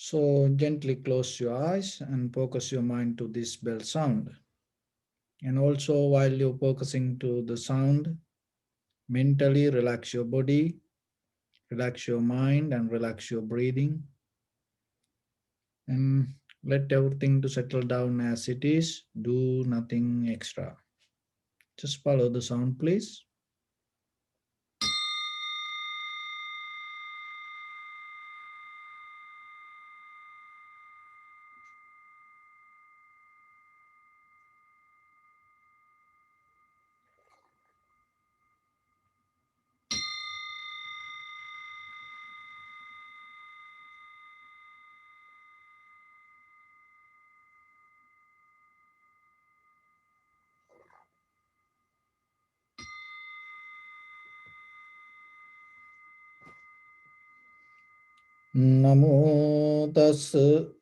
So gently close your eyes and focus your mind to this bell sound. And also, while you're focusing to the sound, mentally relax your body, relax your mind, and relax your breathing. And let everything to settle down as it is. Do nothing extra. Just follow the sound, please. Namo tas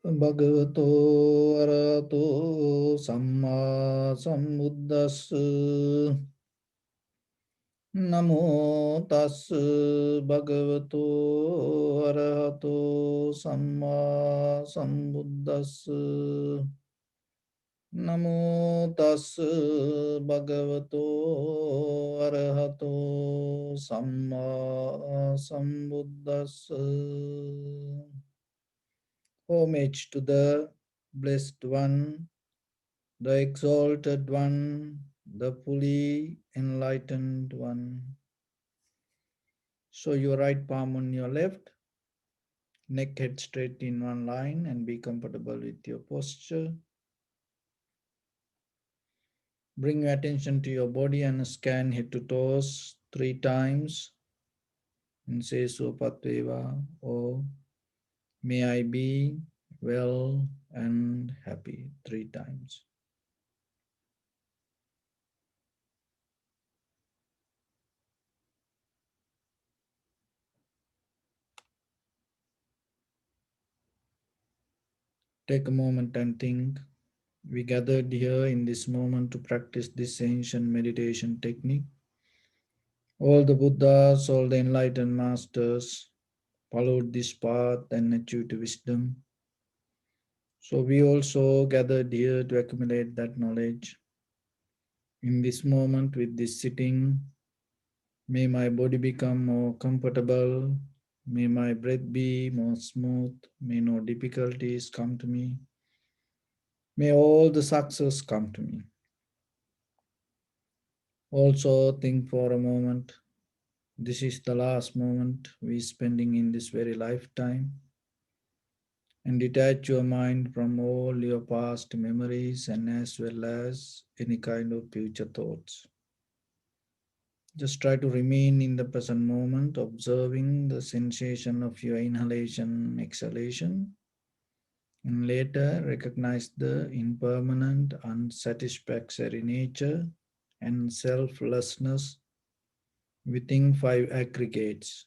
bhagavato arahato samma sambuddhas. Namo tas bhagavato arahato samma sambuddhas. Namo tas bhagavato arahato samma sambuddhas. Homage to the Blessed One, the Exalted One, the fully enlightened One. So your right palm on your left, neck head straight in one line, and be comfortable with your posture. Bring your attention to your body and scan head to toes 3 times and say Sopatveva or may I be well and happy 3 times. Take a moment and think. We gathered here in this moment to practice this ancient meditation technique. All the Buddhas, all the enlightened masters followed this path and achieved wisdom. So we also gathered here to accumulate that knowledge. In this moment, with this sitting, may my body become more comfortable. May my breath be more smooth. May no difficulties come to me. May all the success come to me. Also, think for a moment. This is the last moment we spending in this very lifetime. And detach your mind from all your past memories and as well as any kind of future thoughts. Just try to remain in the present moment, observing the sensation of your inhalation, exhalation, and later recognize the impermanent, unsatisfactory nature and selflessness within five aggregates: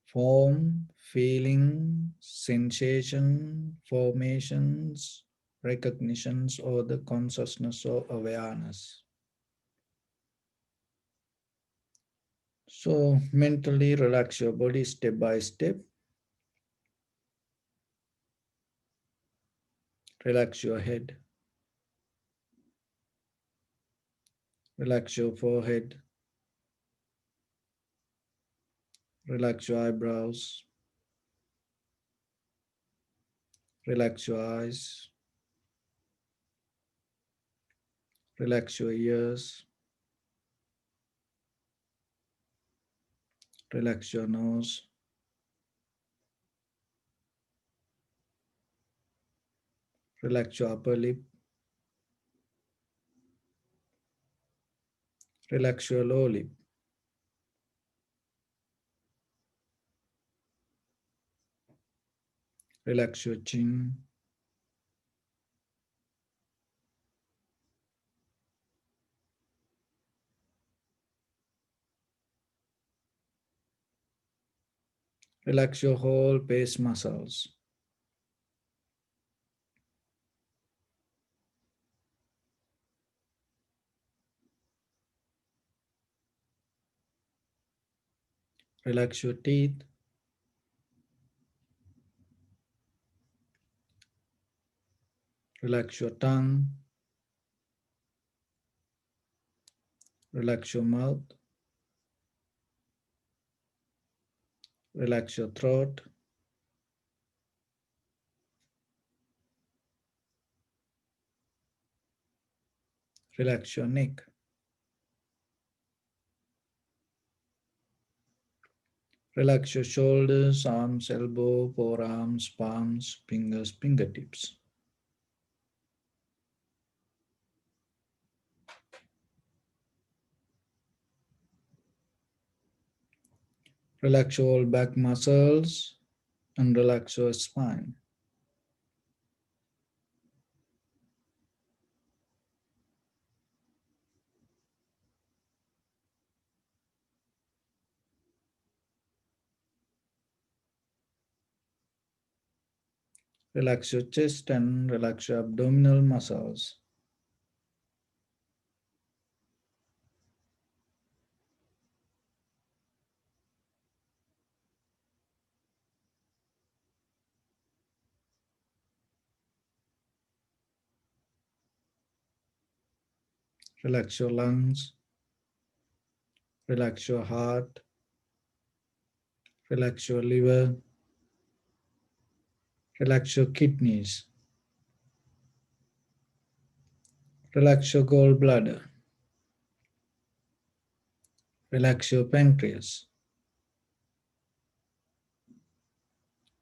form, feeling, sensation, formations, recognitions, or the consciousness or awareness. So, mentally relax your body step by step. Relax your head, relax your forehead, relax your eyebrows, relax your eyes, relax your ears, relax your nose, relax your upper lip, relax your lower lip, relax your chin, relax your whole face muscles, relax your teeth, Relax your tongue, relax your mouth, relax your throat, relax your neck. Relax your shoulders, arms, elbow, forearms, palms, fingers, fingertips. Relax your back muscles and relax your spine. Relax your chest and relax your abdominal muscles. Relax your lungs, relax your heart, relax your liver, relax your kidneys, relax your gallbladder, relax your pancreas,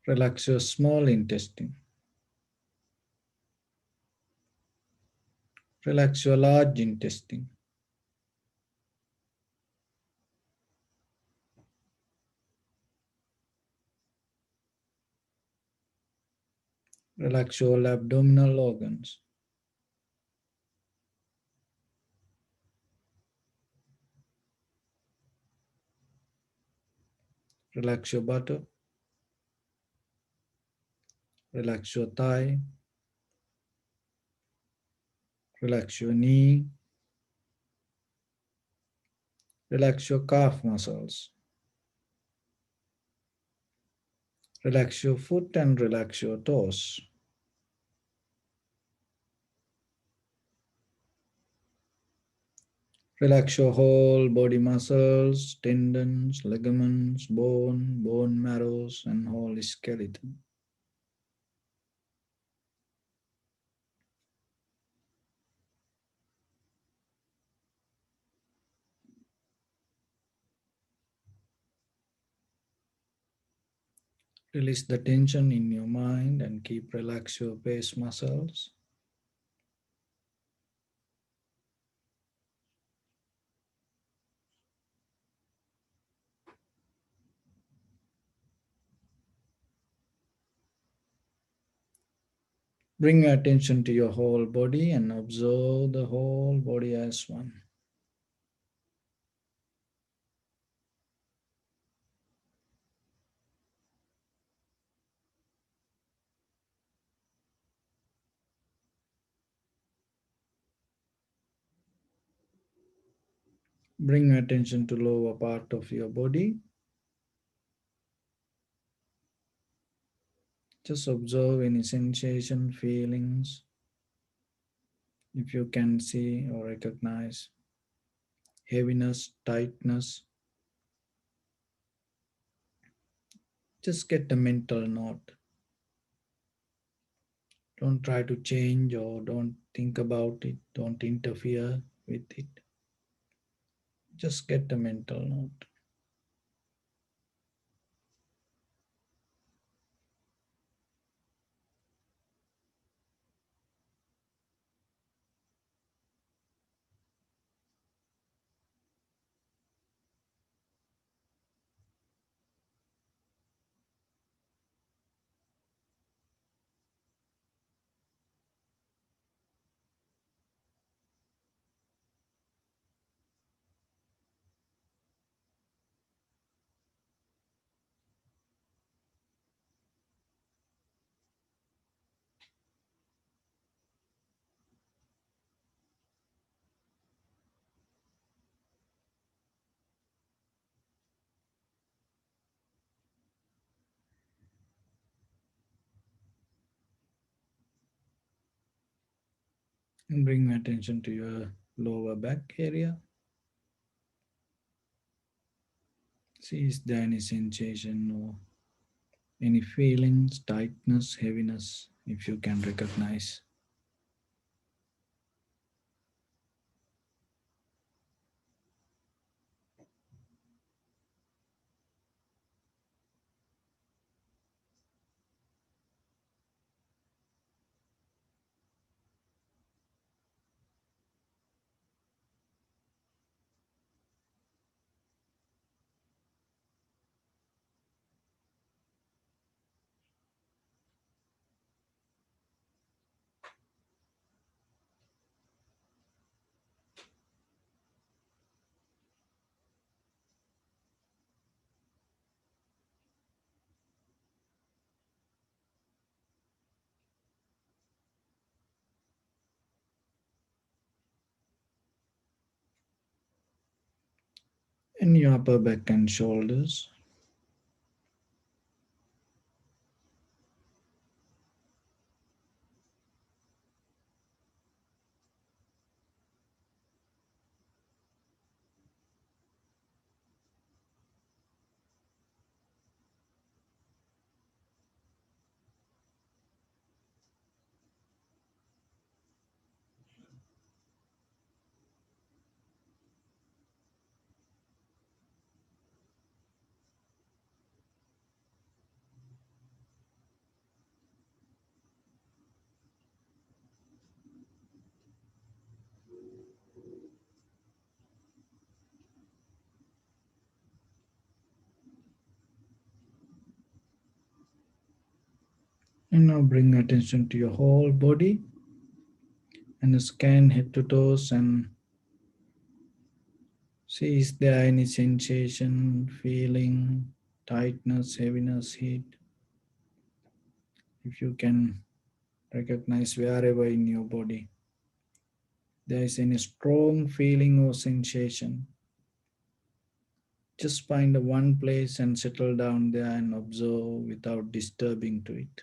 relax your small intestine, relax your large intestine, relax your abdominal organs, relax your buttock, relax your thigh, relax your knee, relax your calf muscles, relax your foot and relax your toes. Relax your whole body muscles, tendons, ligaments, bone marrows, and whole skeleton. Release the tension in your mind and keep relax your face muscles. Bring your attention to your whole body and observe the whole body as one. Bring your attention to lower part of your body. Just observe any sensation, feelings. If you can see or recognize heaviness, tightness, just get a mental note. Don't try to change or don't think about it. Don't interfere with it. Just get a mental note. And bring attention to your lower back area. See, is there any sensation or any feelings, tightness, heaviness, if you can recognize. In your upper back and shoulders, and now bring attention to your whole body and scan head to toes and see is there any sensation, feeling, tightness, heaviness, heat. If you can recognize wherever in your body there is any strong feeling or sensation, just find a one place and settle down there and observe without disturbing to it.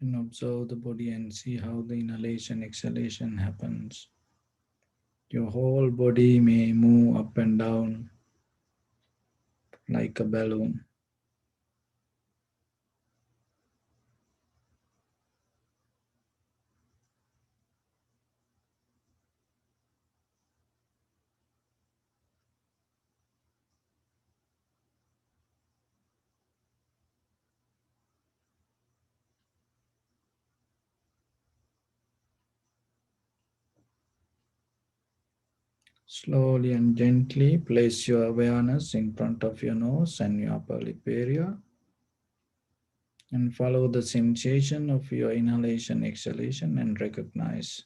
And observe the body and see how the inhalation, exhalation happens. Your whole body may move up and down like a balloon. Slowly and gently place your awareness in front of your nose and your upper lip area and follow the sensation of your inhalation, exhalation and recognize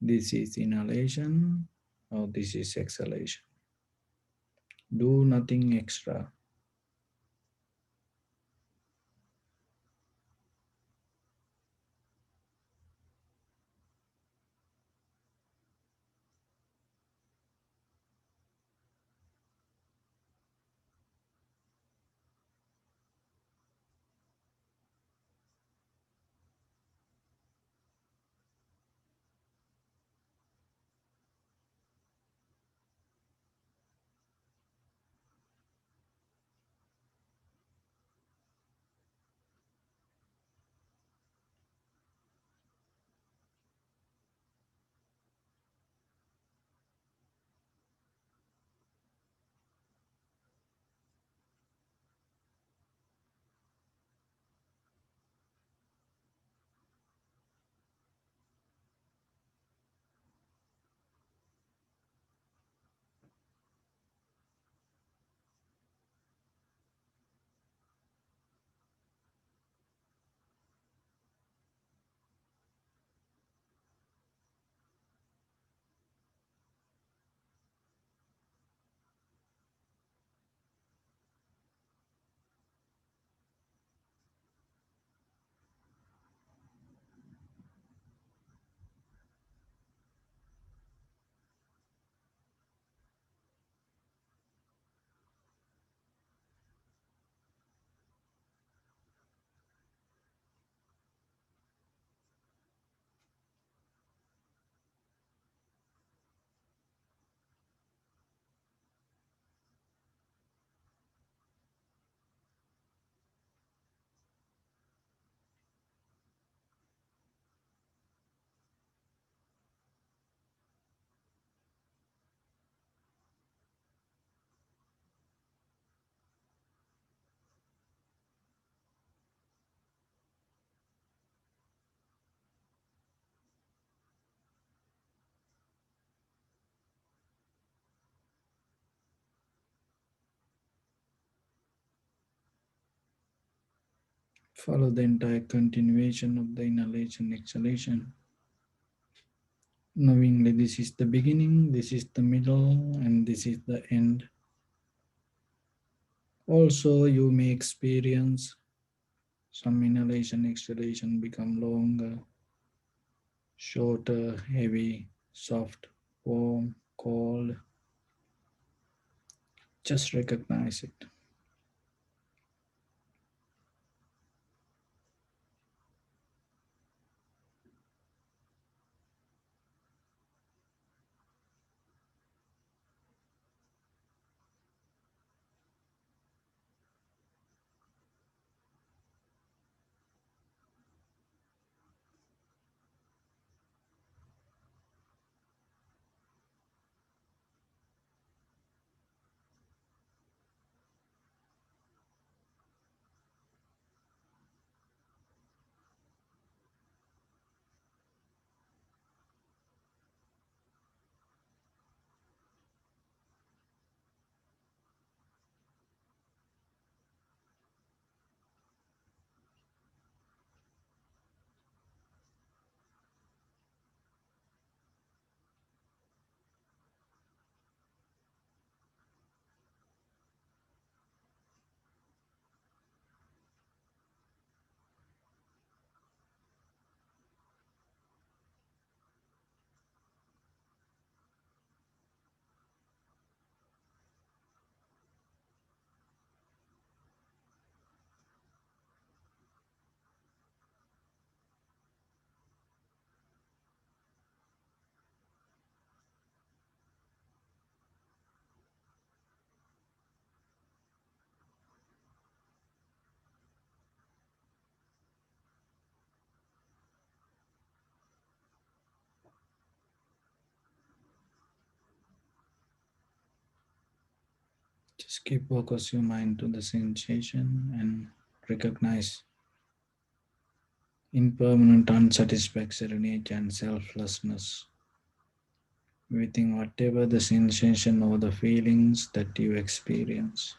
this is inhalation or this is exhalation. Do nothing extra. Follow the entire continuation of the inhalation exhalation, knowingly this is the beginning, this is the middle, and this is the end. Also, you may experience some inhalation exhalation become longer, shorter, heavy, soft, warm, cold. Just recognize it. Just keep focus your mind to the sensation and recognize impermanent unsatisfactoriness and selflessness within whatever the sensation or the feelings that you experience.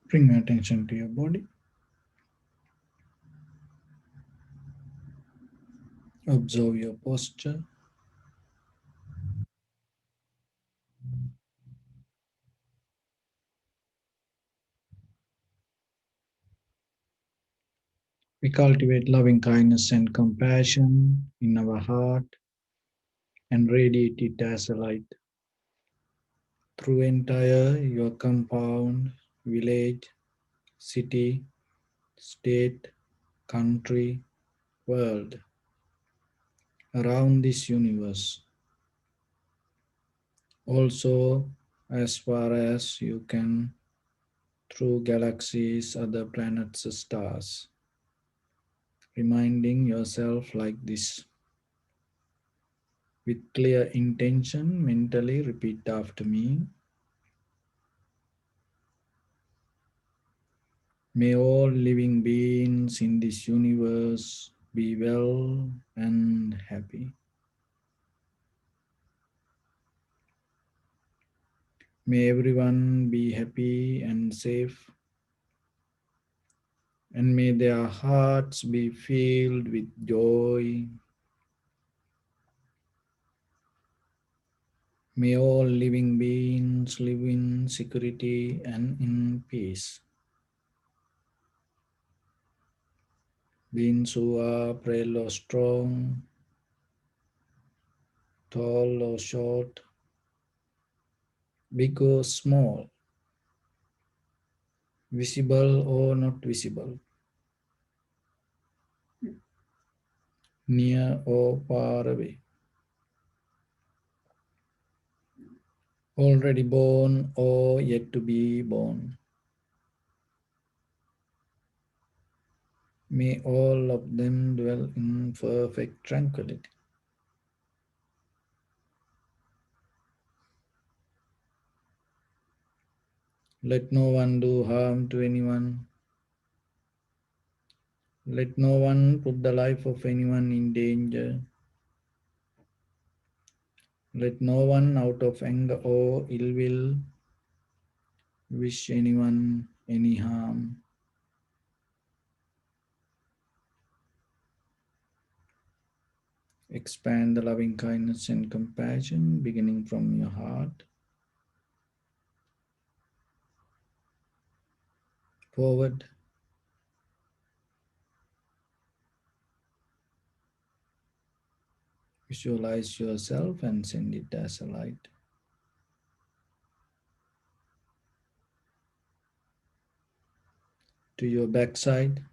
Bring your attention to your body. Observe your posture. We cultivate loving kindness and compassion in our heart and radiate it as a light through entire your compound, village, city, state, country, world, around this universe. Also, as far as you can, through galaxies, other planets, stars, reminding yourself like this. With clear intention, mentally repeat after me. May all living beings in this universe be well and happy. May everyone be happy and safe, and may their hearts be filled with joy. May all living beings live in security and in peace. Beings who are frail or strong, tall or short, big or small, visible or not visible, near or far away, already born or yet to be born. May all of them dwell in perfect tranquility. Let no one do harm to anyone. Let no one put the life of anyone in danger. Let no one out of anger or ill will wish anyone any harm. Expand the loving kindness and compassion beginning from your heart forward. Visualize yourself and send it as a light to your backside,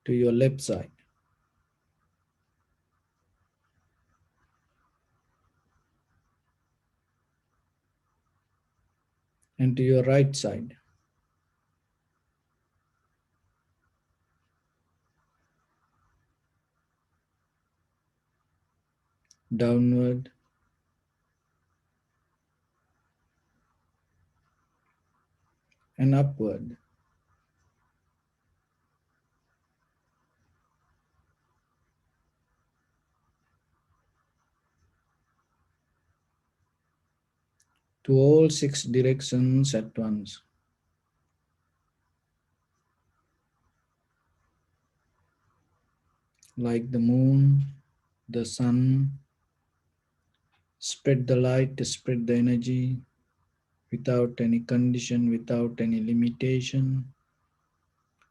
to your left side, and to your right side, downward and upward, to all six directions at once. Like the moon, the sun, spread the light, spread the energy without any condition, without any limitation,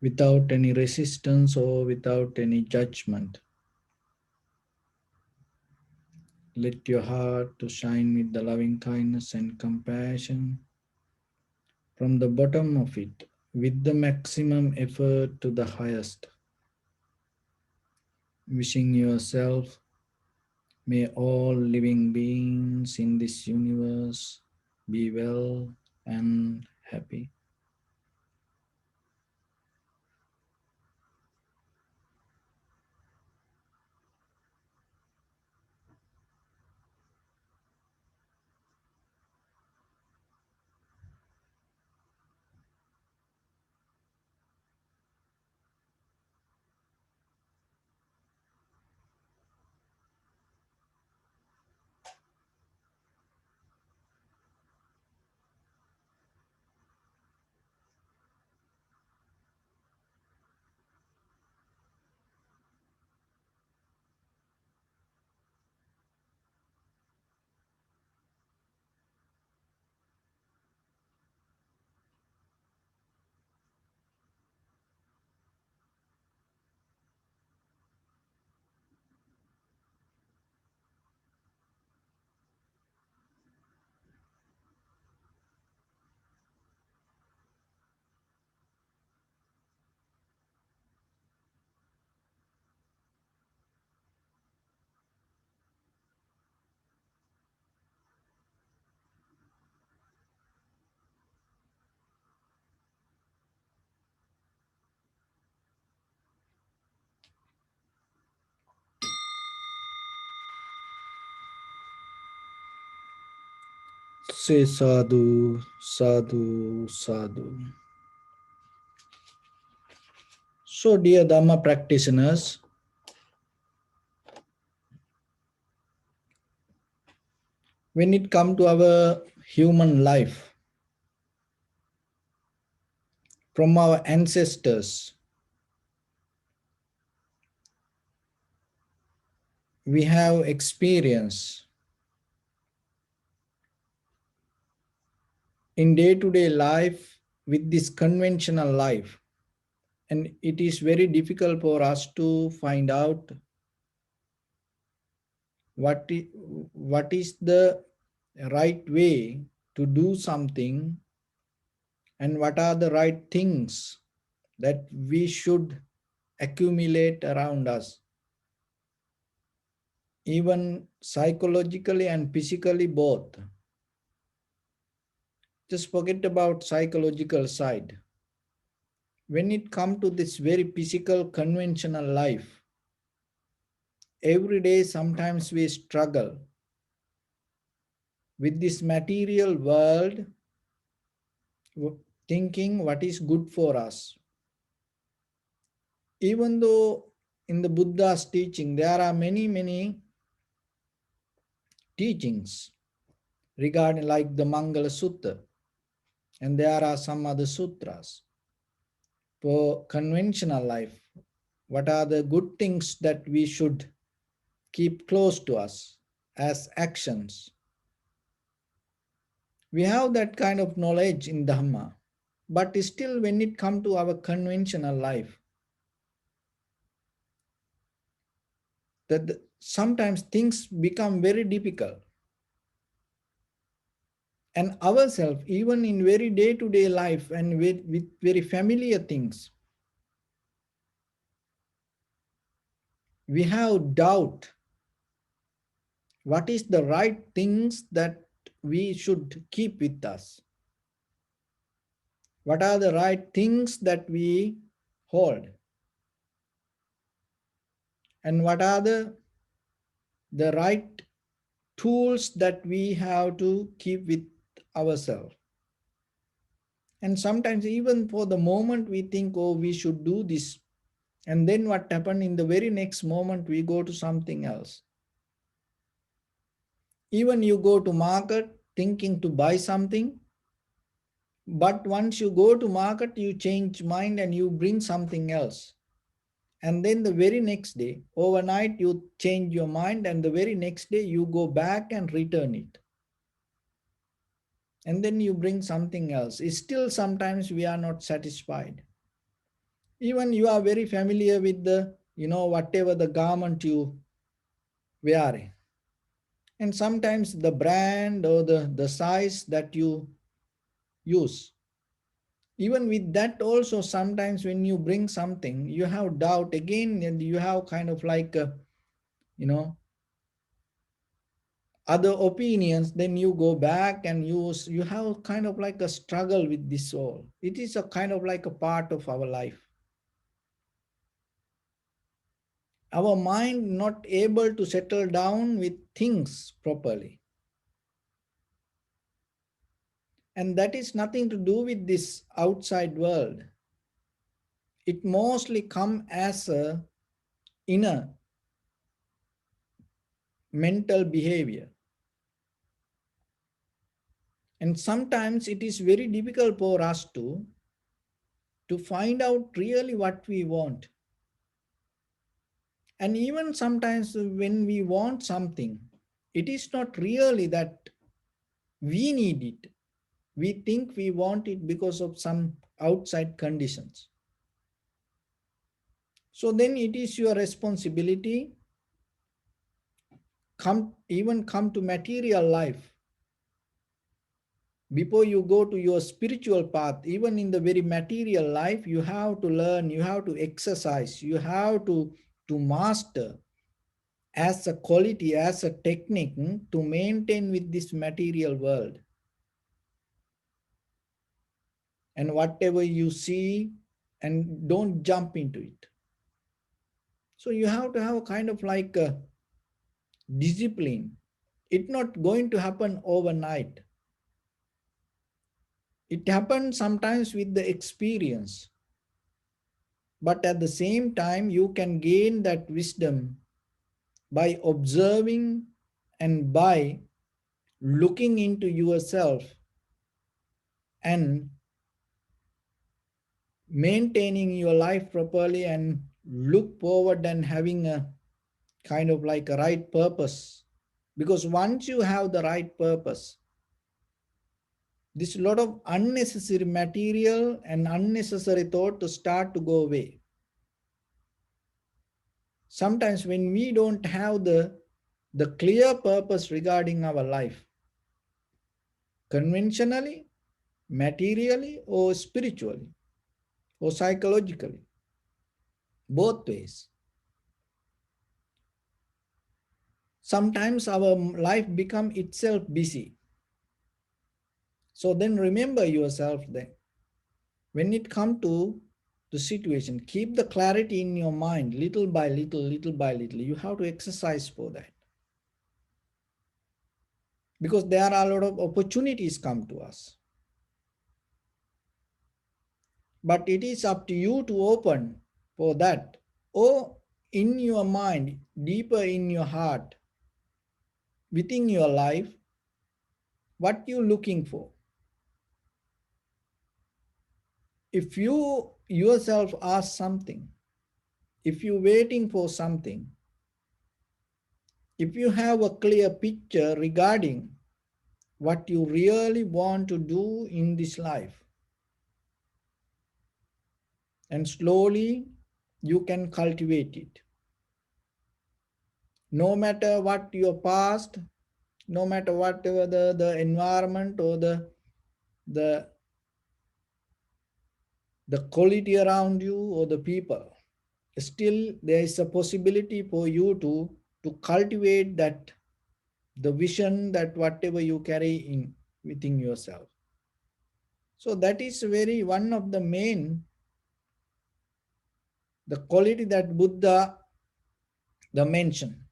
without any resistance or without any judgment. Let your heart to shine with the loving kindness and compassion from the bottom of it with the maximum effort to the highest. Wishing yourself, may all living beings in this universe be well and happy. Say sadhu, sadhu, sadhu. So, dear Dhamma practitioners, when it comes to our human life, from our ancestors, we have experience in day-to-day life with this conventional life, and it is very difficult for us to find out what is the right way to do something and what are the right things that we should accumulate around us, even psychologically and physically both. Just forget about psychological side. When it comes to this very physical conventional life, every day sometimes we struggle with this material world, thinking what is good for us. Even though in the Buddha's teaching there are many teachings regarding, like the Mangala Sutta, and there are some other sutras for conventional life. What are the good things that we should keep close to us as actions? We have that kind of knowledge in Dhamma, but still when it comes to our conventional life, that sometimes things become very difficult. And ourselves, even in very day-to-day life and with very familiar things, we have doubt what is the right things that we should keep with us. What are the right things that we hold? And what are the right tools that we have to keep with ourselves? And sometimes even for the moment we think, oh, we should do this. And then what happened in the very next moment, we go to something else. Even you go to market thinking to buy something, but once you go to market, you change mind and you bring something else. And then the very next day, overnight, you change your mind, and the very next day, you go back and return it. And then you bring something else. It's still sometimes we are not satisfied. Even you are very familiar with the, whatever the garment you wear. And sometimes the brand or the size that you use. Even with that also, sometimes when you bring something, you have doubt again, and you have kind of like, you know, other opinions, then you go back and you have kind of like a struggle with this all. It is a kind of like a part of our life. Our mind not able to settle down with things properly. And that is nothing to do with this outside world. It mostly come as a inner mental behavior. And sometimes it is very difficult for us to find out really what we want. And even sometimes when we want something, it is not really that we need it. We think we want it because of some outside conditions. So then it is your responsibility, come to material life. Before you go to your spiritual path, even in the very material life, you have to learn, you have to exercise, you have to master as a quality, as a technique to maintain with this material world. And whatever you see, and don't jump into it. So you have to have a kind of like a discipline. It's not going to happen overnight. It happens sometimes with the experience, but at the same time, you can gain that wisdom by observing and by looking into yourself and maintaining your life properly and look forward and having a kind of like a right purpose. Because once you have the right purpose, this lot of unnecessary material and unnecessary thought to start to go away. Sometimes when we don't have the clear purpose regarding our life, conventionally, materially, or spiritually, or psychologically, both ways, sometimes our life become itself busy. So then remember yourself then. When it come to the situation, keep the clarity in your mind little by little, little by little. You have to exercise for that. Because there are a lot of opportunities come to us. But it is up to you to open for that. Or in your mind, deeper in your heart, within your life, what you're looking for. If you yourself ask something, if you're waiting for something, if you have a clear picture regarding what you really want to do in this life, and slowly you can cultivate it. No matter what your past, no matter whatever the environment or the the quality around you or the people, still there is a possibility for you to cultivate that the vision that whatever you carry in within yourself. So that is very one of the main the quality that Buddha the mention.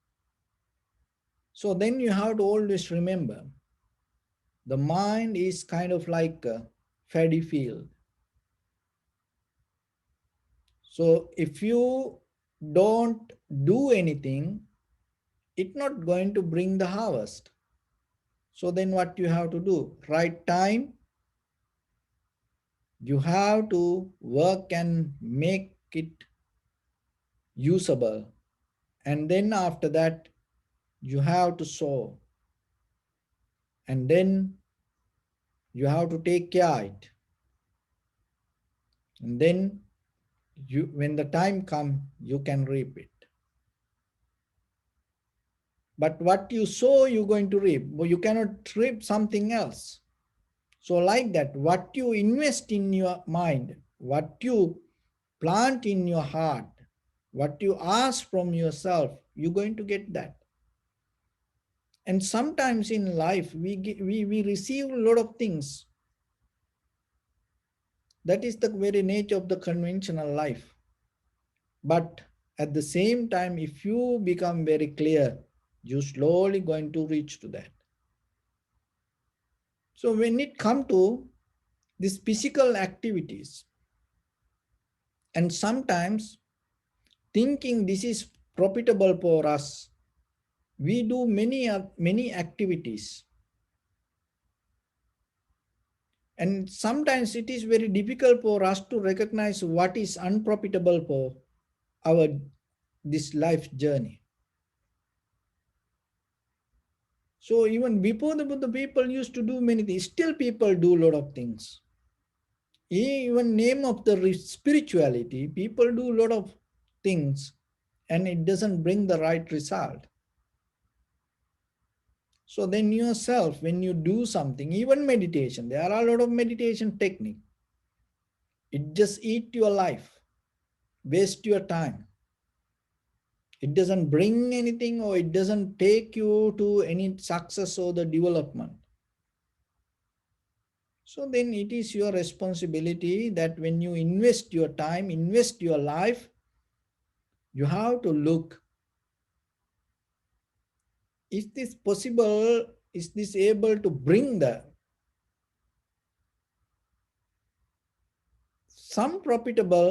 So then you have to always remember the mind is kind of like a paddy field. So if you don't do anything, it's not going to bring the harvest. So then what you have to do? Right time, you have to work and make it usable. And then after that, you have to sow. And then you have to take care of it. And then you, when the time comes, you can reap it. But what you sow, you're going to reap. But you cannot reap something else. So like that, what you invest in your mind, what you plant in your heart, what you ask from yourself, you're going to get that. And sometimes in life, we receive a lot of things. That is the very nature of the conventional life. But at the same time, if you become very clear, you're slowly going to reach to that. So when it comes to these physical activities, and sometimes thinking this is profitable for us, we do many activities. And sometimes it is very difficult for us to recognize what is unprofitable for our this life journey. So even before the people used to do many things, still people do a lot of things. Even name of the spirituality, people do a lot of things and it doesn't bring the right result. So then yourself, when you do something, even meditation, there are a lot of meditation technique. It just eat your life, waste your time. It doesn't bring anything or it doesn't take you to any success or the development. So then it is your responsibility that when you invest your time, invest your life, you have to look, is this possible? Is this able to bring the some profitable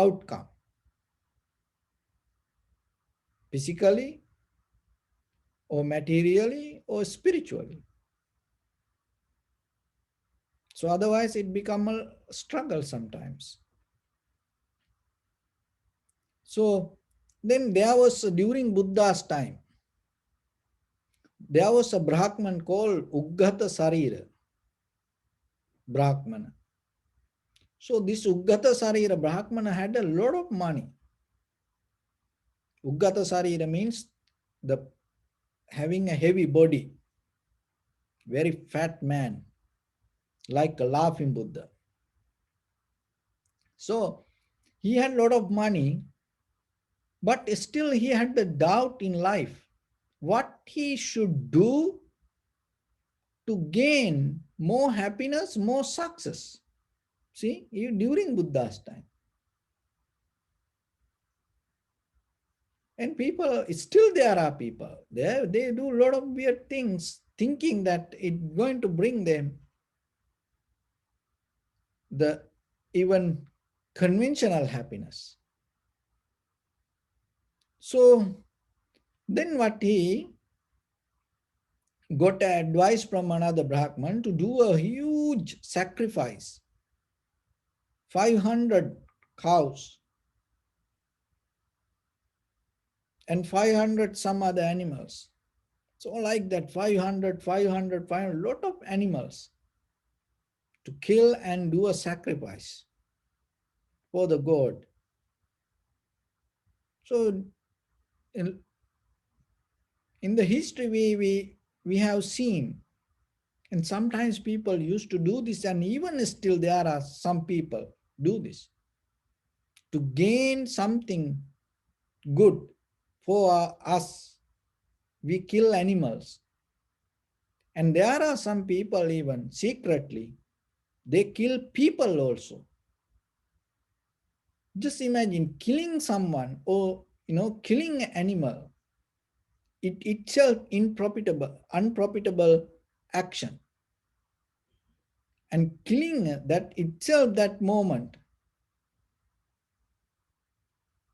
outcome, physically or materially or spiritually. So otherwise it become a struggle sometimes. So then there was, during Buddha's time, there was a Brahman called Uggata Sarira Brahmana. So this Uggata Sarira Brahmana had a lot of money. Uggata Sarira means the having a heavy body, very fat man, like a laughing Buddha. So he had a lot of money, but still he had the doubt in life what he should do to gain more happiness, more success. See, during Buddha's time. And people, still there are people, they do a lot of weird things, thinking that it's going to bring them the even conventional happiness. So then what he got advice from another Brahman to do a huge sacrifice, 500 cows and 500 some other animals. So like that, 500, lot of animals to kill and do a sacrifice for the god. So in the history we have seen, and sometimes people used to do this, and even still there are some people do this to gain something good for us. We kill animals, and there are some people even secretly they kill people also. Just imagine killing someone, or killing an animal, it itself unprofitable action, and killing that itself, that moment,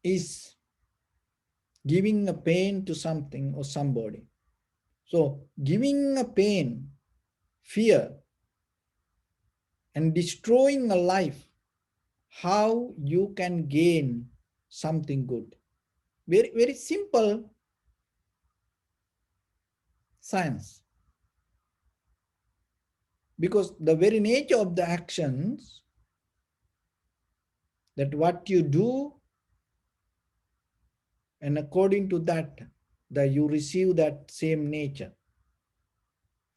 is giving a pain to something or somebody. So giving a pain, fear, and destroying a life, how you can gain something good? Very, very simple science. Because the very nature of the actions, that what you do, and according to that you receive that same nature.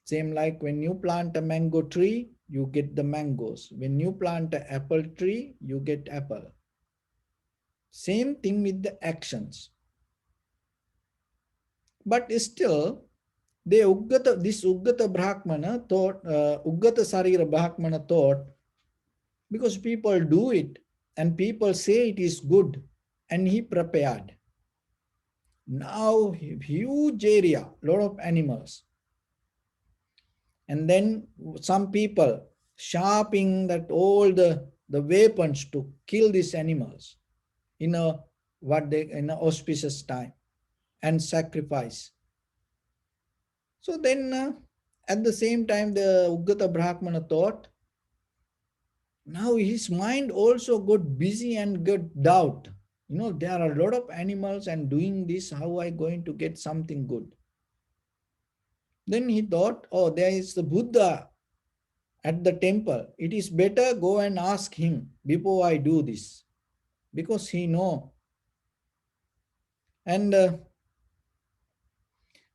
Same like when you plant a mango tree, you get the mangoes. When you plant an apple tree, you get apple. Same thing with the actions. But still, this Uggata Brahmana thought, Uggata Sarira Brahmana thought, because people do it and people say it is good, and he prepared. Now, huge area, lot of animals. And then some people sharpening that all the weapons to kill these animals in a in an auspicious time, and sacrifice. So then at the same time the Uggata Brahmana thought, now his mind also got busy and got doubt. There are a lot of animals and doing this, how I going to get something good? Then he thought, oh, there is the Buddha at the temple. It is better go and ask him before I do this, because he know. And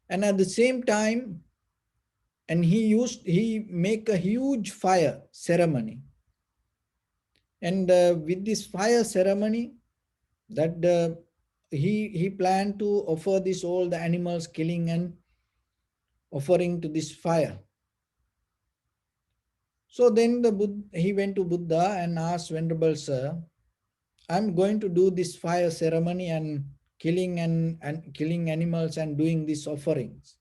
at the same time, and he make a huge fire ceremony. And with this fire ceremony, that he planned to offer this all the animals, killing and offering to this fire. So then he went to Buddha and asked, Venerable Sir, I'm going to do this fire ceremony and killing killing animals and doing these offerings.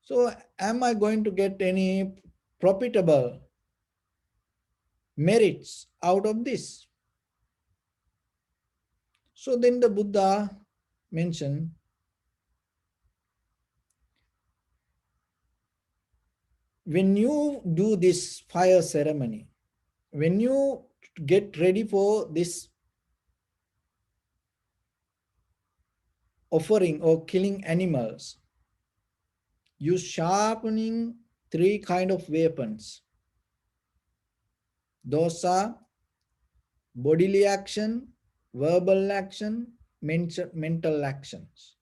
So am I going to get any profitable merits out of this. So then the Buddha mentioned, when you do this fire ceremony, when you get ready for this offering or killing animals, you sharpening three kind of weapons. Those are bodily action, verbal action, mental actions.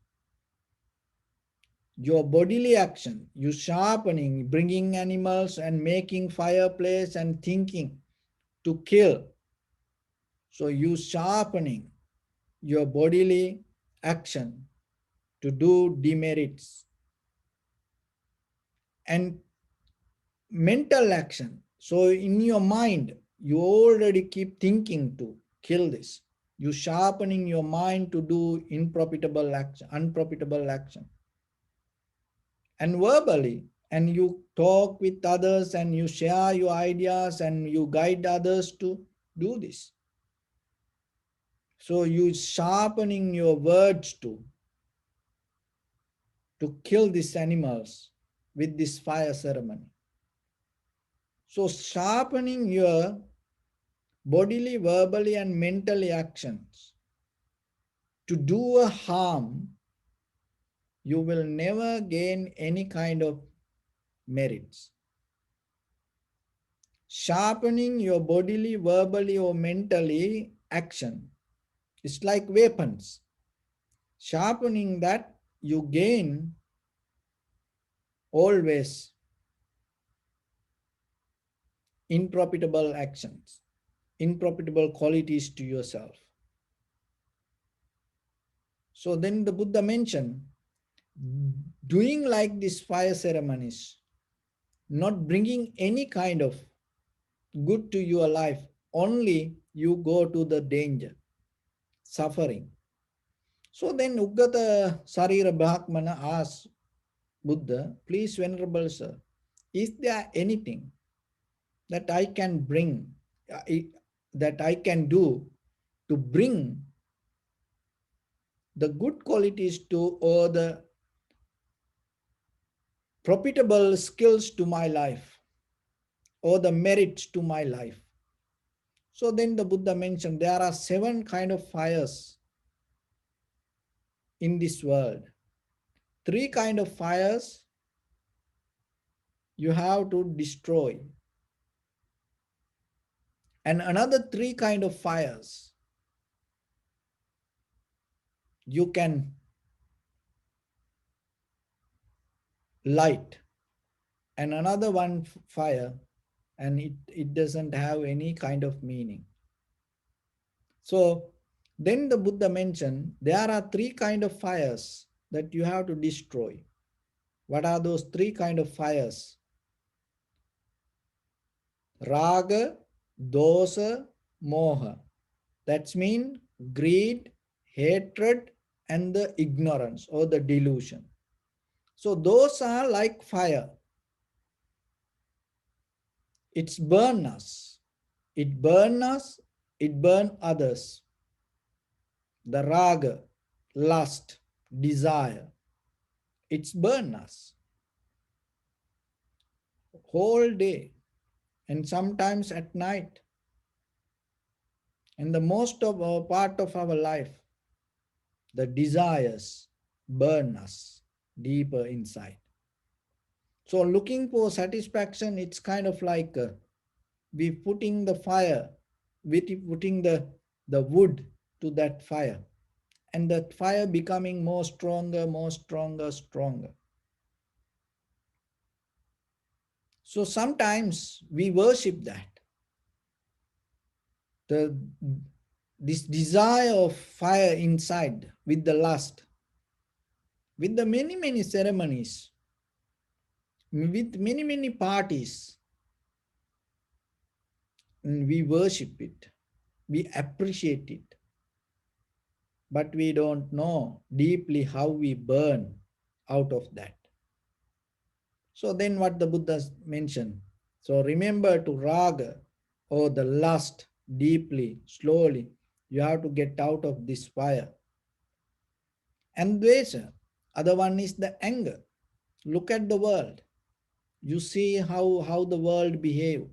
Your bodily action, you sharpening, bringing animals and making fireplace and thinking to kill. So you sharpening your bodily action to do demerits. And mental action, so in your mind, you already keep thinking to kill this. You sharpening your mind to do unprofitable action. And verbally, and you talk with others and you share your ideas and you guide others to do this. So you sharpening your words to kill these animals with this fire ceremony. So sharpening your bodily, verbally, and mentally actions to do a harm, you will never gain any kind of merits. Sharpening your bodily, verbally, or mentally action is like weapons. Sharpening that, you gain always unprofitable actions, unprofitable qualities to yourself. So then the Buddha mentioned, doing like these fire ceremonies, not bringing any kind of good to your life, only you go to the danger, suffering. So then Uggata Sarira Brahmana asked Buddha, please, Venerable Sir, is there anything that I can bring, that I can do to bring the good qualities to, or the profitable skills to my life, or the merits to my life? So then the Buddha mentioned there are 7 kind of fires in this world. 3 kind of fires you have to destroy, and another 3 kind of fires you can light, and another one fire, and it doesn't have any kind of meaning. So then the Buddha mentioned there are 3 kind of fires that you have to destroy. What are those 3 kind of fires? Raga, dosa, moha. That's mean greed, hatred, and the ignorance or the delusion. So those are like fire. It's burn us. It burn us, it burn others. The raga, lust, desire, it's burn us whole day and sometimes at night. And the most of our part of our life, the desires burn us deeper inside. So looking for satisfaction, it's kind of like we putting the fire, we putting the wood to that fire, and that fire becoming more stronger, more stronger, stronger. So sometimes we worship that. This desire of fire inside with the lust, with the many ceremonies, with many parties, and we worship it, we appreciate it, but we don't know deeply how we burn out of that. So then what the Buddha mentioned, so remember to raga, or the lust deeply, slowly. You have to get out of this fire. And dvesha, other one is the anger. Look at the world. You see how the world behave.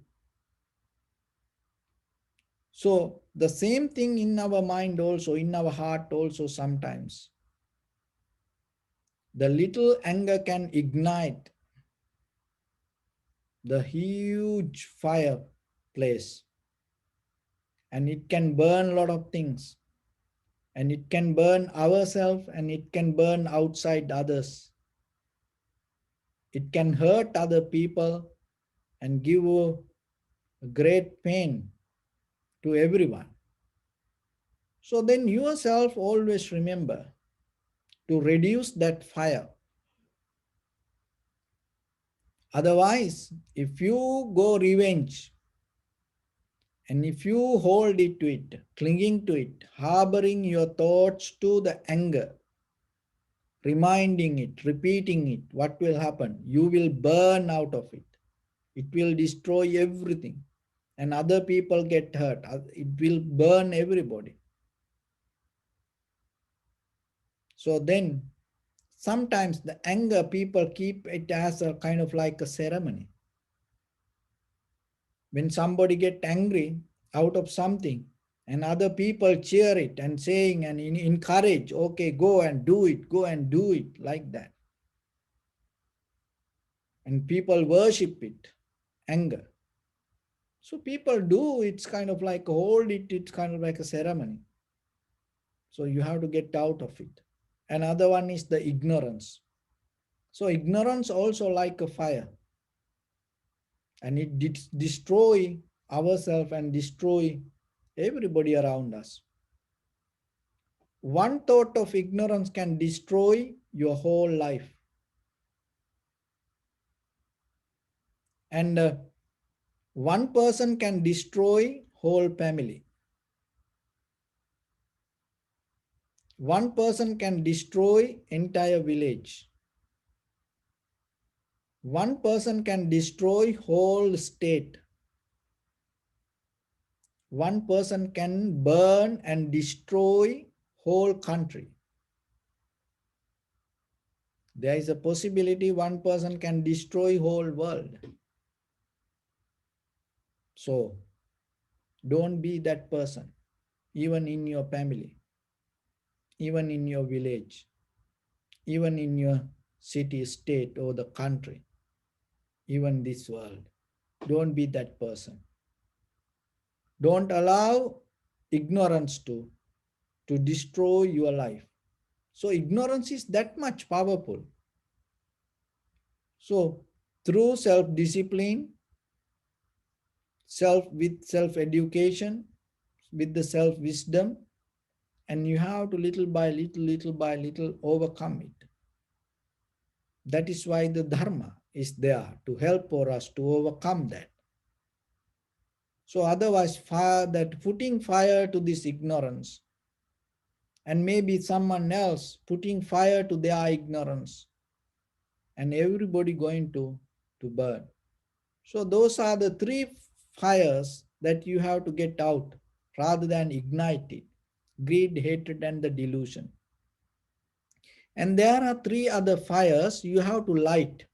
So the same thing in our mind also, in our heart also sometimes. The little anger can ignite the huge fireplace, and it can burn a lot of things, and it can burn ourselves, and it can burn outside others. It can hurt other people and give a great pain to everyone. So then yourself always remember to reduce that fire. Otherwise, if you go revenge, and if you hold it to it, clinging to it, harboring your thoughts to the anger, reminding it, repeating it, what will happen? You will burn out of it. It will destroy everything. And other people get hurt. It will burn everybody. So then, sometimes the anger, people keep it as a kind of like a ceremony. When somebody get angry out of something, and other people cheer it and saying and encourage, okay, go and do it, go and do it, like that. And people worship it, anger. So people do, it's kind of like hold it, it's kind of like a ceremony. So you have to get out of it. Another one is the ignorance. So ignorance also like a fire, and it destroy ourselves and destroy everybody around us. One thought of ignorance can destroy your whole life. And one person can destroy whole family. One person can destroy entire village. One person can destroy whole state. One person can burn and destroy whole country. There is a possibility one person can destroy whole world. So don't be that person, even in your family, even in your village, even in your city, state, or the country, even this world. Don't be that person. Don't allow ignorance to destroy your life. So ignorance is that much powerful. So through self-discipline, with self-education, with the self-wisdom, and you have to little by little overcome it. That is why the Dharma is there to help for us to overcome that. So otherwise, putting fire to this ignorance, and maybe someone else putting fire to their ignorance, and everybody going to burn. So those are the three fires that you have to get out rather than ignite it: greed, hatred, and the delusion. And there are three other fires you have to light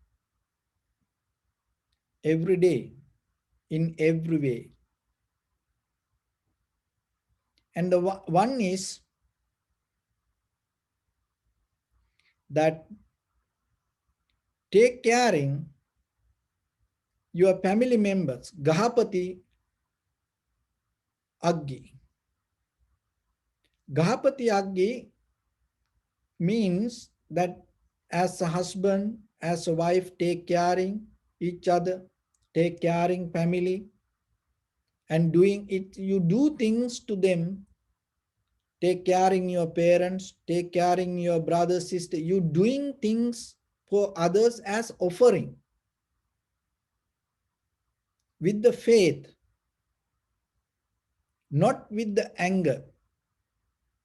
every day, in every way. And the one is that take caring your family members. Gahapati Aggi. Gahapati Aggi means that as a husband, as a wife, take caring each other, take caring family, and doing it, you do things to them. Take caring your parents, take caring your brother, sister. You doing things for others as offering with the faith, not with the anger.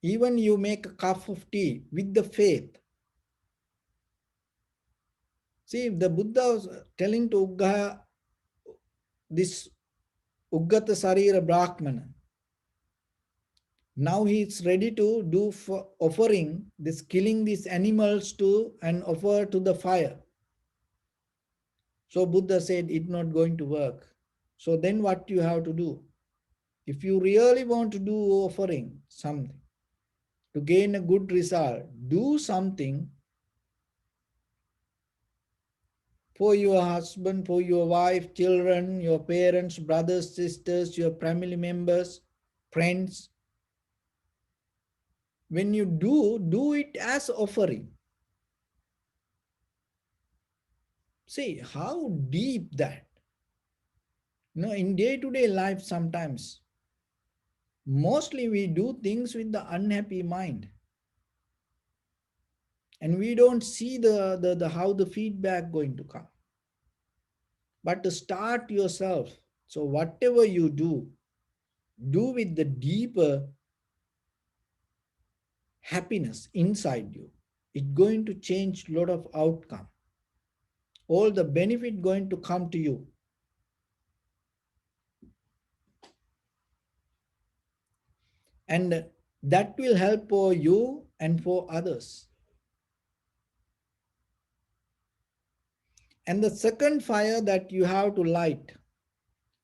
Even you make a cup of tea with the faith. See, the Buddha was telling to Uggaha this Uggata Sarira Brahmana. Now he is ready to do for offering this, killing these animals to and offer to the fire. So Buddha said it's not going to work. So then what you have to do? If you really want to do offering something to gain a good result, do something for your husband, for your wife, children, your parents, brothers, sisters, your family members, friends. When you do it as offering. See how deep that. In day-to-day life sometimes, mostly we do things with the unhappy mind. And we don't see the how the feedback going to come. But to start yourself. So whatever you do with the deeper happiness inside you. It's going to change a lot of outcome. All the benefit going to come to you. And that will help for you and for others. And the second fire that you have to light,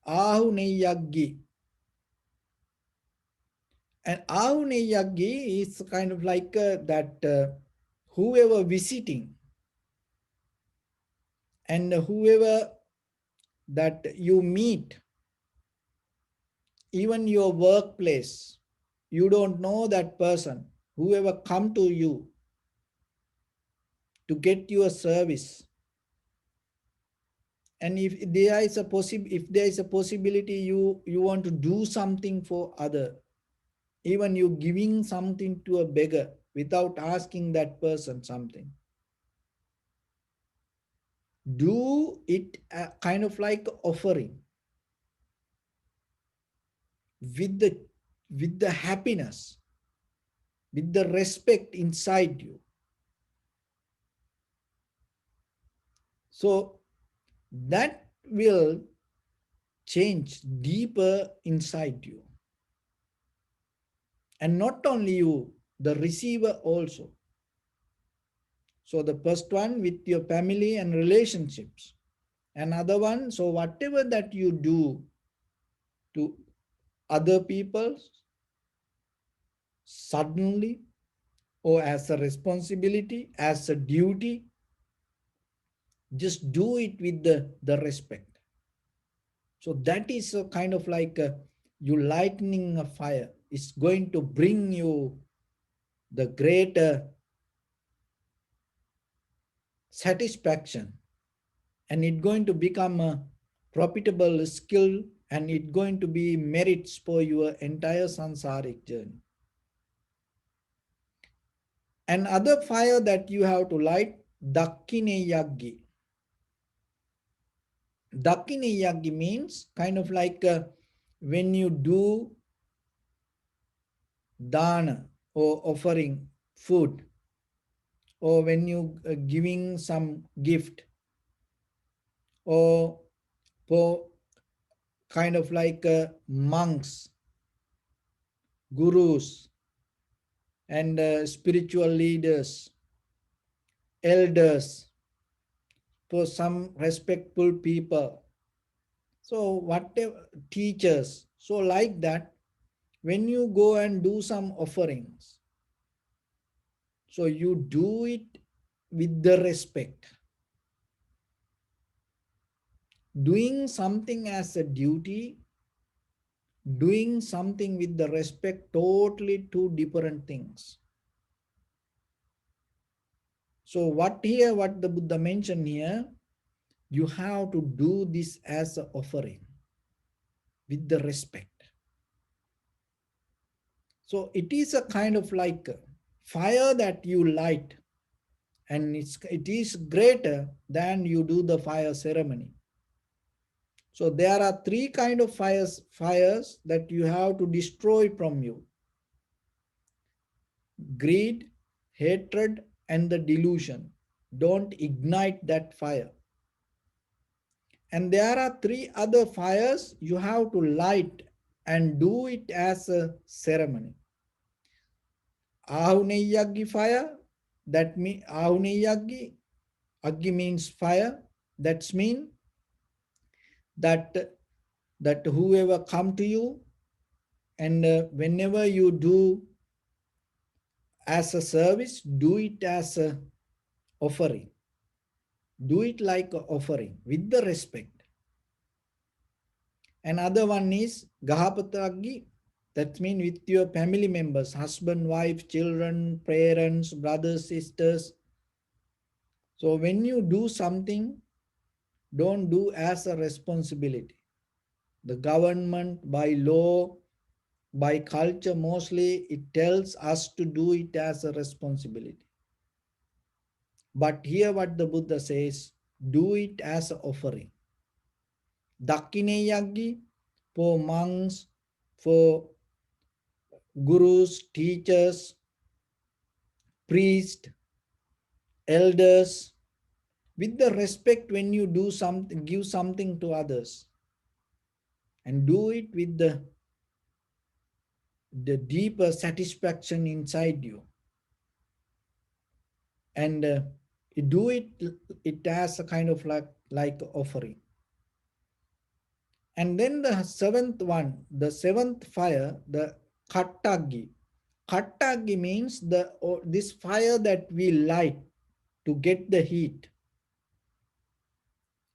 Ahuneyaggi. And Ahuneyaggi is kind of like that whoever visiting and whoever that you meet, even your workplace, you don't know that person, whoever come to you to get your service. And if there is a possibility you want to do something for other, even you giving something to a beggar without asking that person something, do it kind of like offering with the happiness, with the respect inside you. So that will change deeper inside you. And not only you, the receiver also. So the first one with your family and relationships. Another one, so whatever that you do to other people suddenly or as a responsibility, as a duty, just do it with the respect. So that is a kind of like you lightening a fire. It's going to bring you the greater satisfaction, and it's going to become a profitable skill, and it's going to be merits for your entire sansaric journey. And other fire that you have to light, Dakkine Yaggi. Dakkine Yaggi means kind of like when you do dana or offering food, or when you giving some gift, or for kind of like monks, gurus, and spiritual leaders, elders, for some respectful people. So whatever, teachers. So like that, when you go and do some offerings, so you do it with the respect. Doing something as a duty, doing something with the respect, totally two different things. So what the Buddha mentioned here, you have to do this as an offering with the respect. So it is a kind of like fire that you light, and it is greater than you do the fire ceremony. So there are three kind of fires that you have to destroy from you: greed, hatred, and the delusion. Don't ignite that fire. And there are three other fires you have to light and do it as a ceremony. Ahuneyaggi fire, that means Ahuneyaggi, Aggi means fire. That's mean that whoever come to you, and whenever you do as a service, do it as a offering. Do it like a offering with the respect. Another one is Gahapataggi. That means with your family members, husband, wife, children, parents, brothers, sisters. So when you do something, don't do as a responsibility. The government, by law, by culture, mostly it tells us to do it as a responsibility. But here what the Buddha says, do it as an offering. Dakkineyaggi, for monks, for gurus, teachers, priests, elders, with the respect when you do something, give something to others, and do it with the deeper satisfaction inside you, and do it as a kind of like offering. And then the seventh one, the seventh fire, the kattagi. Kattagi means this fire that we light to get the heat.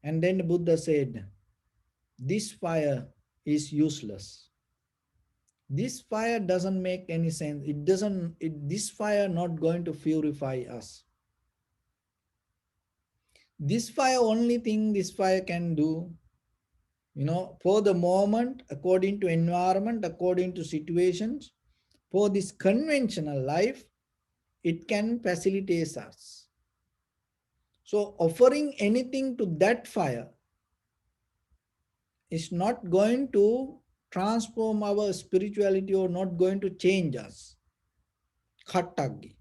And then the Buddha said, this fire is useless. This fire doesn't make any sense. This fire not going to purify us. This fire, only thing this fire can do, for the moment, according to environment, according to situations, for this conventional life, it can facilitate us. So offering anything to that fire is not going to transform our spirituality or not going to change us. Khattagi.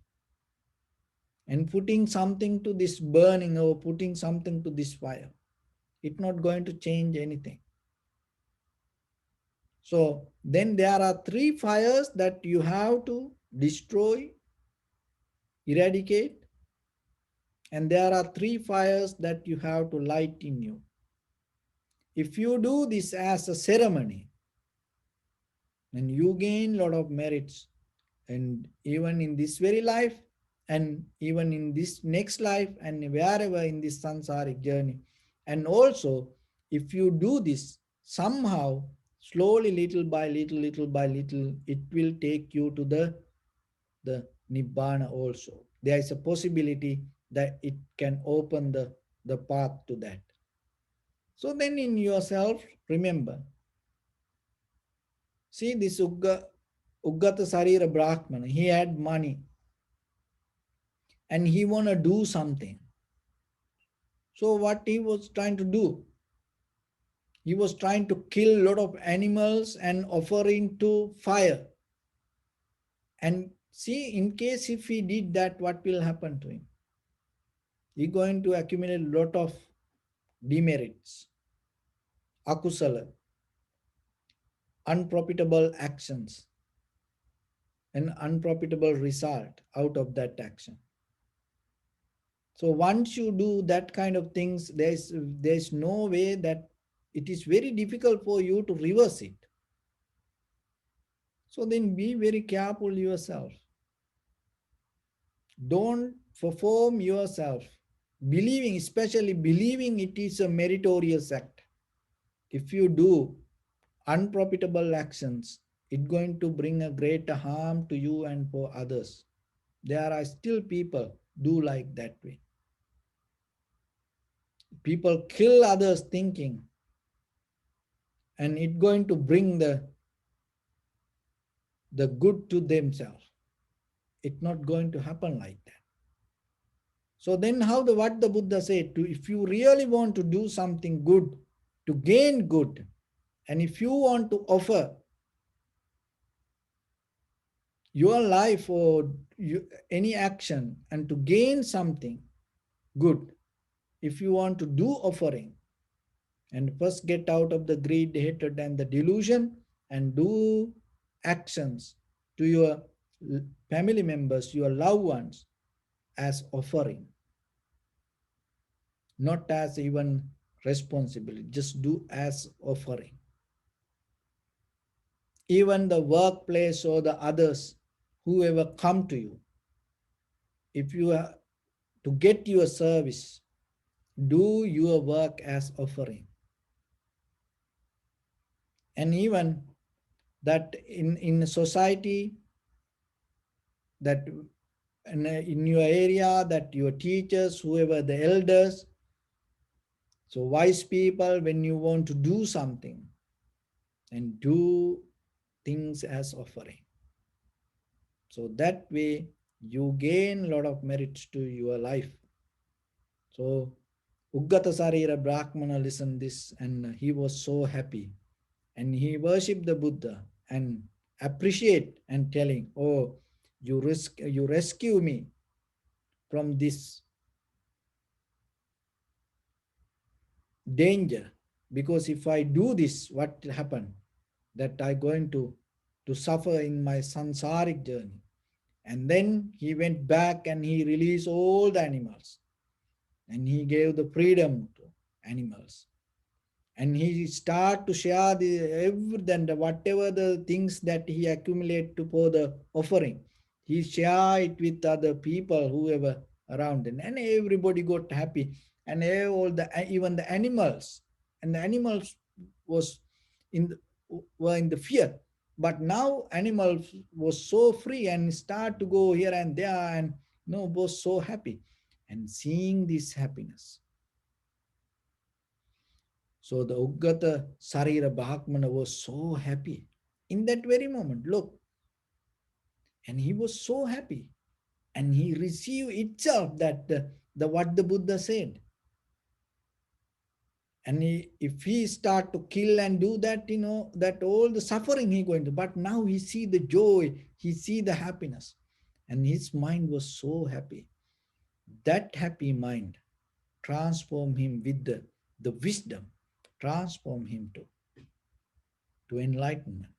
And putting something to this burning or putting something to this fire, it's not going to change anything. So then there are three fires that you have to destroy, eradicate, and there are three fires that you have to light in you. If you do this as a ceremony, then you gain a lot of merits, and even in this very life, and even in this next life, and wherever in this samsaric journey. And also, if you do this somehow, slowly, little by little, it will take you to the nibbana also. There is a possibility that it can open the path to that. So then in yourself, remember, see this Uggata Sarira Brahmana, he had money and he want to do something. So what he was trying to do? He was trying to kill a lot of animals and offer into fire. And see, in case if he did that, what will happen to him? He going to accumulate a lot of demerits, akusala, unprofitable actions, an unprofitable result out of that action. So once you do that kind of things, there's no way that it is very difficult for you to reverse it. So then be very careful yourself. Don't perform yourself, believing, especially believing it is a meritorious act. If you do unprofitable actions, it's going to bring a greater harm to you and for others. There are still people do like that way. People kill others thinking, and it's going to bring the good to themselves. It's not going to happen like that. So then what the Buddha said, if you really want to do something good, to gain good, and if you want to offer your life or any action and to gain something good, if you want to do offering And first get out of the greed, hatred, and the delusion, and do actions to your family members, your loved ones, as offering, not as even responsibility. Just do as offering. Even the workplace or the others, whoever come to you, if you are to get your service, do your work as offering. And even that in society, that in your area, that your teachers, whoever the elders, so wise people, when you want to do something, and do things as offering, so that way you gain a lot of merits to your life. So Uggata Sarira Brahmana listened this, and he was so happy, and he worshipped the Buddha and appreciate and telling, oh, you rescue me from this danger, because if I do this, what will happen? That I going to suffer in my sansaric journey. And then he went back and he released all the animals, and he gave the freedom to animals, and he start to share the everything, whatever the things that he accumulate to for the offering, he share it with other people, whoever around him, and everybody got happy. And all the even the animals, and the animals was in the, were in the fear, but now animals was so free and start to go here and there, and was so happy. And seeing this happiness, so the Uggata Sarira Bhakmana was so happy in that very moment. Look, and he was so happy, and he received itself that the what the Buddha said. And if he start to kill and do that, that all the suffering he going to, but now he see the joy, he see the happiness, and his mind was so happy. That happy mind transform him with the wisdom, transform him to enlightenment.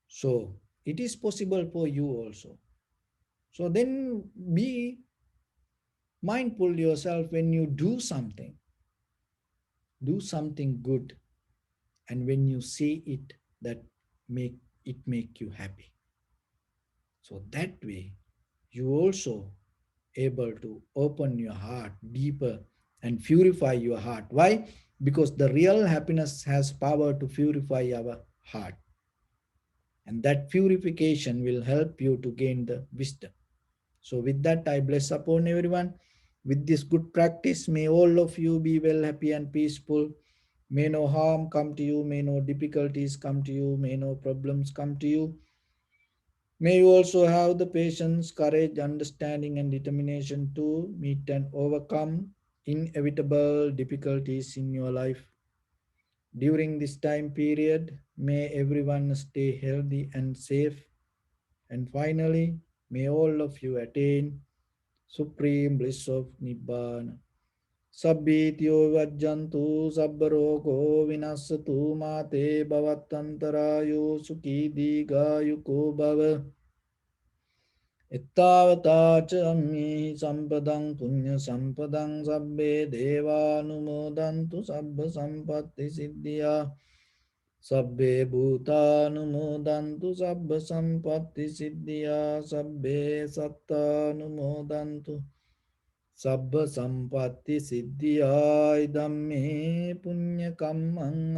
So it is possible for you also. So then be mindful yourself when you do something good, and when you see it, that make you happy. So that way you also able to open your heart deeper and purify your heart. Why? Because the real happiness has power to purify our heart, and that purification will help you to gain the wisdom. So with that, I bless upon everyone. With this good practice, may all of you be well, happy and peaceful. May no harm come to you. May no difficulties come to you. May no problems come to you. May you also have the patience, courage, understanding, and determination to meet and overcome inevitable difficulties in your life. During this time period, may everyone stay healthy and safe. And finally, may all of you attain supreme bliss of Nibbana. Sabbityo vajjantu sabbarogo vinasatu mate bhavattantarayo sukhi digayuko bhava. Ittavata ca ammi sampadang punya sampadang sabbe devanumodantu sabba sampatti siddhya. Sabbe bhutanumodantu sabba sampatti siddhya. Sabbe sattanumodantu sabba sampatti siddhya. Idamme punya kammang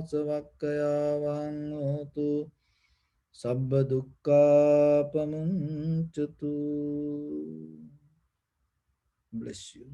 asavakkaya vang hotu. Sabba dukkha pamuncatu. Bless you.